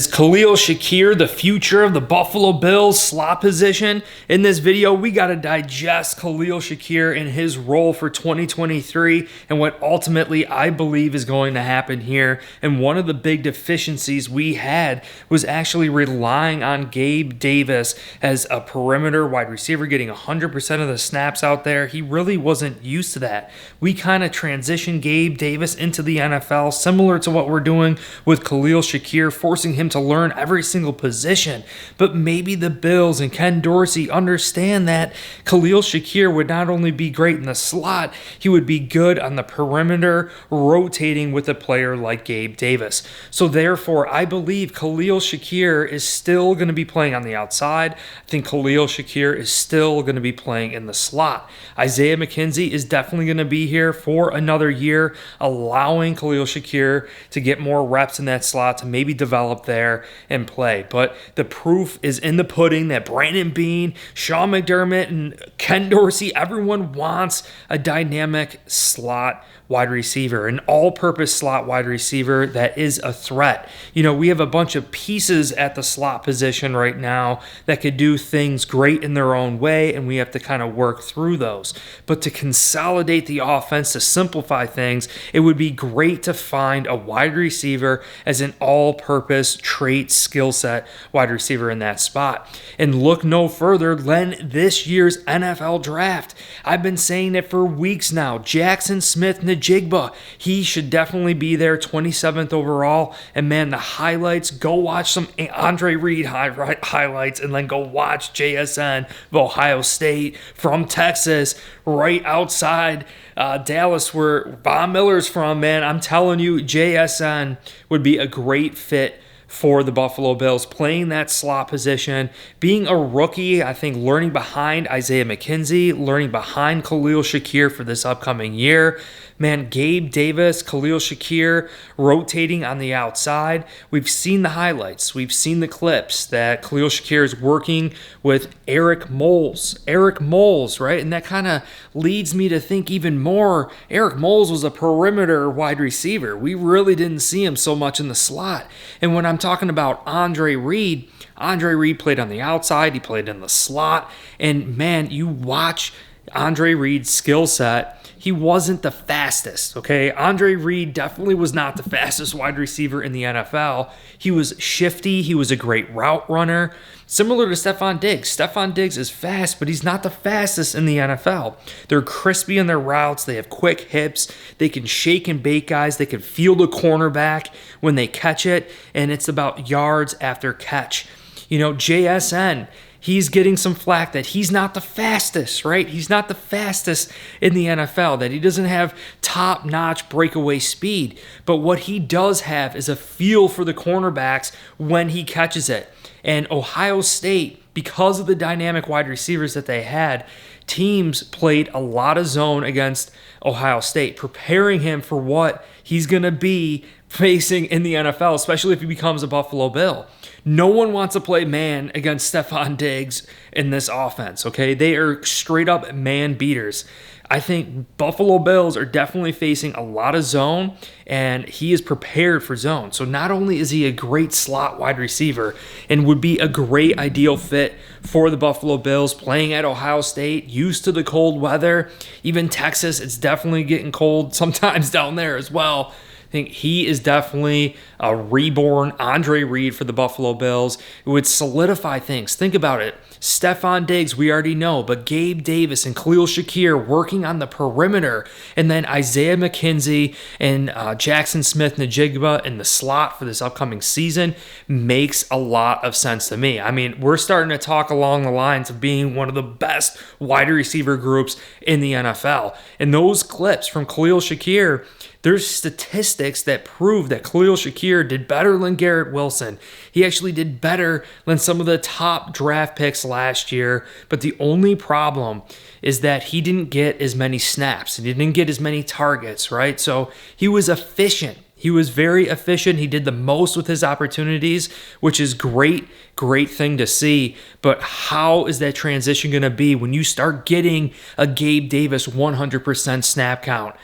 Is Khalil Shakir the future of the Buffalo Bills slot position? In this video, we got to digest Khalil Shakir and his role for 2023 and what ultimately I believe is going to happen here. And one of the big deficiencies we had was actually relying on Gabe Davis as a perimeter wide receiver, getting 100% of the snaps out there. He really wasn't used to that. We kind of transitioned Gabe Davis into the NFL, similar to what we're doing with Khalil Shakir, forcing him to learn every single position. But maybe the Bills and Ken Dorsey understand that Khalil Shakir would not only be great in the slot, he would be good on the perimeter, rotating with a player like Gabe Davis. So therefore, I believe Khalil Shakir is still going to be playing on the outside. I think Khalil Shakir is still going to be playing in the slot. Isaiah McKenzie is definitely going to be here for another year, allowing Khalil Shakir to get more reps in that slot, to maybe develop there and play. But the proof is in the pudding that Brandon Beane, Sean McDermott, and Ken Dorsey, everyone wants a dynamic slot wide receiver, an all-purpose slot wide receiver that is a threat. You know, we have a bunch of pieces at the slot position right now that could do things great in their own way, and we have to kind of work through those. But to consolidate the offense, to simplify things, it would be great to find a wide receiver as an all-purpose trait skill set wide receiver in that spot. And look no further than this year's NFL draft. I've been saying it for weeks now. Jackson Smith-Njigba, he should definitely be there, 27th overall. And man, the highlights, go watch some Andre Reed highlights, and then go watch JSN of Ohio State from Texas, right outside Dallas, where Von Miller's from. Man, I'm telling you, JSN would be a great fit for the Buffalo Bills, playing that slot position, being a rookie. I think learning behind Isaiah McKenzie, learning behind Khalil Shakir for this upcoming year. Man, Gabe Davis, Khalil Shakir rotating on the outside. We've seen the highlights. We've seen the clips that Khalil Shakir is working with Eric Moles. Eric Moles, right? And that kind of leads me to think even more. Eric Moles was a perimeter wide receiver. We really didn't see him so much in the slot. And when I'm talking about Andre Reed played on the outside. He played in the slot. And man, you watch Andre Reed's skill set. He wasn't the fastest, okay? Andre Reed definitely was not the fastest wide receiver in the NFL. He was shifty. He was a great route runner, similar to Stefon Diggs. Stefon Diggs is fast, but he's not the fastest in the NFL. They're crispy in their routes. They have quick hips. They can shake and bake guys. They can field a cornerback when they catch it, and it's about yards after catch. You know, JSN, he's getting some flack that he's not the fastest, right? He's not the fastest in the NFL, that he doesn't have top-notch breakaway speed. But what he does have is a feel for the cornerbacks when he catches it. And Ohio State, because of the dynamic wide receivers that they had, teams played a lot of zone against Ohio State, preparing him for what he's going to be facing in the NFL, especially if he becomes a Buffalo Bill. No one wants to play man against Stefon Diggs in this offense, okay? They are straight up man beaters. I think Buffalo Bills are definitely facing a lot of zone, and he is prepared for zone. So not only is he a great slot wide receiver and would be a great ideal fit for the Buffalo Bills, playing at Ohio State, used to the cold weather, even Texas, it's definitely getting cold sometimes down there as well. I think he is definitely a reborn Andre Reed for the Buffalo Bills. It would solidify things. Think about it. Stefon Diggs, we already know, but Gabe Davis and Khalil Shakir working on the perimeter, and then Isaiah McKenzie and Jackson Smith-Njigba in the slot for this upcoming season makes a lot of sense to me. I mean, we're starting to talk along the lines of being one of the best wide receiver groups in the NFL. And those clips from Khalil Shakir, there's statistics that prove that Khalil Shakir did better than Garrett Wilson. He actually did better than some of the top draft picks last year, but the only problem is that he didn't get as many snaps and he didn't get as many targets, right? So he was efficient. He was very efficient. He did the most with his opportunities, which is great thing to see. But how is that transition going to be when you start getting a Gabe Davis 100% snap count?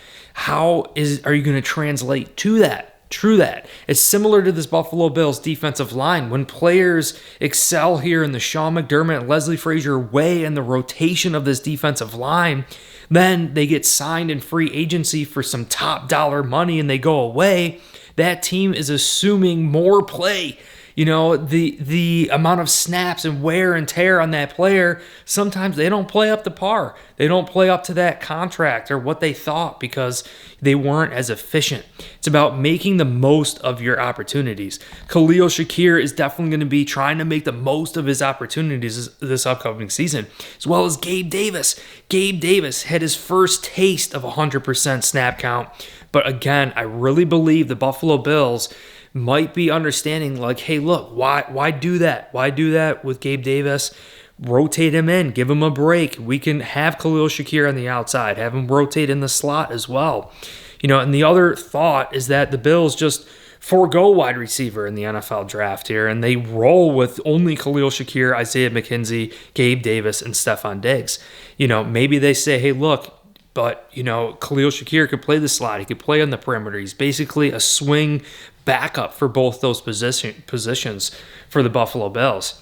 Are you going to translate to that? True that. It's similar to this Buffalo Bills defensive line. When players excel here in the Sean McDermott, Leslie Frazier way in the rotation of this defensive line, then they get signed in free agency for some top dollar money and they go away. That team is assuming more play. You know, the amount of snaps and wear and tear on that player, sometimes they don't play up to par. They don't play up to that contract or what they thought because they weren't as efficient. It's about making the most of your opportunities. Khalil Shakir is definitely going to be trying to make the most of his opportunities this upcoming season, as well as Gabe Davis. Gabe Davis had his first taste of 100% snap count. But again, I really believe the Buffalo Bills might be understanding like, hey, look, why do that? Why do that with Gabe Davis? Rotate him in, give him a break. We can have Khalil Shakir on the outside, have him rotate in the slot as well. You know, and the other thought is that the Bills just forego wide receiver in the NFL draft here, and they roll with only Khalil Shakir, Isaiah McKenzie, Gabe Davis, and Stephon Diggs. You know, maybe they say, hey, look, but, you know, Khalil Shakir could play the slot. He could play on the perimeter. He's basically a swing backup for both those positions for the Buffalo Bills.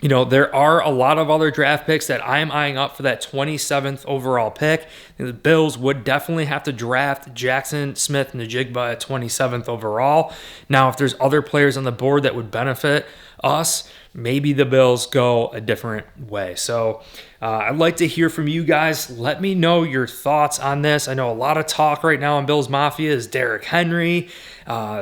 You know, there are a lot of other draft picks that I'm eyeing up for that 27th overall pick. The Bills would definitely have to draft Jackson Smith-Njigba at 27th overall. Now, if there's other players on the board that would benefit us, maybe the Bills go a different way. So I'd like to hear from you guys. Let me know your thoughts on this. I know a lot of talk right now on Bills Mafia is Derrick Henry,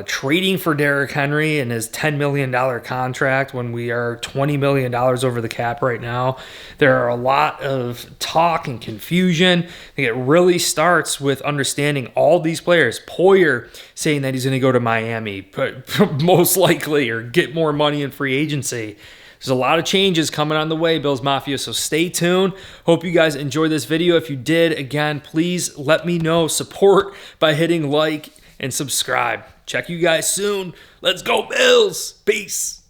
trading for Derrick Henry and his $10 million contract when we are $20 million over the cap right now. There are a lot of talk and confusion. I think it really starts with understanding all these players. Poyer saying that he's going to go to Miami, but most likely, or get more money in free agency. There's a lot of changes coming on the way, Bills Mafia, so stay tuned. Hope you guys enjoyed this video. If you did, again, please let me know. Support by hitting like and subscribe. Check you guys soon. Let's go, Bills. Peace.